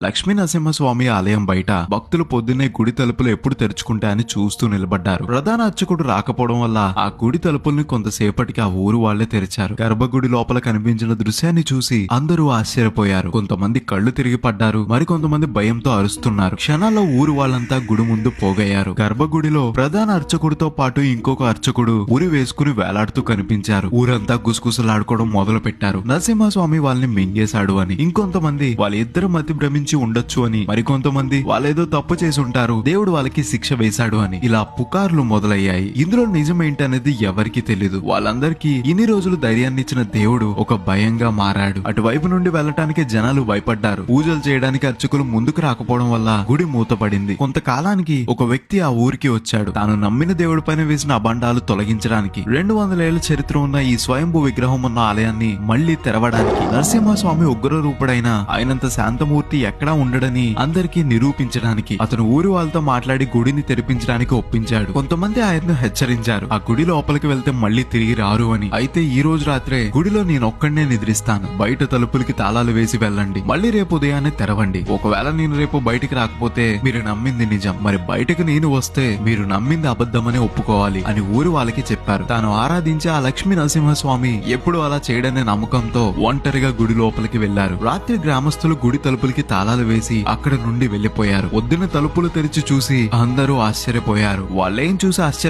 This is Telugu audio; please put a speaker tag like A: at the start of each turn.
A: లక్ష్మీ నరసింహస్వామి ఆలయం బయట భక్తులు పొద్దున్నే గుడి తలుపులు ఎప్పుడు తెరుచుకుంటాయని చూస్తూ నిలబడ్డారు. ప్రధాన అర్చకుడు రాకపోవడం వల్ల ఆ గుడి తలుపుల్ని కొంతసేపటికి ఆ ఊరు వాళ్లే తెరిచారు. గర్భగుడి లోపల కనిపించిన దృశ్యాన్ని చూసి అందరూ ఆశ్చర్యపోయారు. కొంతమంది కళ్ళు తిరిగి పడ్డారు, మరికొంతమంది భయంతో అరుస్తున్నారు. క్షణాల్లో ఊరు వాళ్ళంతా గుడి ముందు పోగయ్యారు. గర్భగుడిలో ప్రధాన అర్చకుడితో పాటు ఇంకొక అర్చకుడు ఉరి వేసుకుని వేలాడుతూ కనిపించారు. ఊరంతా గుసగుసలాడుకోవడం మొదలు పెట్టారు. నరసింహస్వామి వాళ్ళని మింగేశాడు అని, ఇంకొంతమంది వాళ్ళిద్దరు మతి భ్రమించి ఉండొచ్చు అని, మరికొంతమంది వాళ్ళేదో తప్పు చేసి ఉంటారు, దేవుడు వాళ్ళకి శిక్ష వేశాడు అని. ఇలా పుకార్లు మొదలయ్యాయి. ఇందులో నిజమేంటనేది ఎవరికి తెలీదు. వాళ్ళందరికీ ఇన్ని రోజులు ధైర్యాన్ని ఇచ్చిన దేవుడు ఒక భయంగా మారాడు. అటువైపు నుండి వెళ్ళటానికి జనాలు భయపడ్డారు. పూజలు చేయడానికి అర్చకులు ముందుకు రాకపోవడం వల్ల గుడి మూతపడింది. కొంతకాలానికి ఒక వ్యక్తి ఆ ఊరికి వచ్చాడు. తాను నమ్మిన దేవుడి పైన వేసిన అబండాలు తొలగించడానికి 200 ఏళ్ల చరిత్ర ఉన్న ఈ స్వయంభూ విగ్రహం ఉన్న ఆలయాన్ని మళ్లీ తెరవడానికి నరసింహస్వామి ఉగ్ర రూపుడైన ఆయనంత శాంతమూర్తి ఎక్కడా ఉండడని అందరికీ నిరూపించడానికి అతను ఊరి వాళ్ళతో మాట్లాడి గుడిని తెరిపించడానికి ఒప్పించాడు. కొంతమంది ఆయన్ను హెచ్చరించారు, ఆ గుడి లోపలికి వెళ్తే మళ్లీ తిరిగి రారు అని. అయితే ఈ రోజు రాత్రే గుడిలో నేనొక్కడనే నిద్రిస్తాను. బయట తలుపులకి తాళాలు వేసి వెళ్ళండి, మళ్లీ రేపు ఉదయాన్నే తెరవండి. ఒకవేళ నేను రేపు బయటికి రాకపోతే మీరు నమ్మింది నిజం, మరి బయటకు నేను వస్తే మీరు నమ్మింది అబద్ధమని ఒప్పుకోవాలి అని ఊరి వాళ్ళకి చెప్పారు. తాను ఆరాధించే ఆ లక్ష్మీ నరసింహస్వామి ఎప్పుడు అలా చేయడనే నమ్మకంతో ఒంటరిగా గుడి లోపలికి వెళ్లారు. రాత్రి గ్రామస్తులు గుడి తలుపులకి తాళాలు వేసి అక్కడ నుండి వెళ్లిపోయారు. పొద్దున్న తలుపులు తెరిచి చూసి అందరూ ఆశ్చర్యపోయారు. వాళ్ళేం చూసి ఆశ్చర్య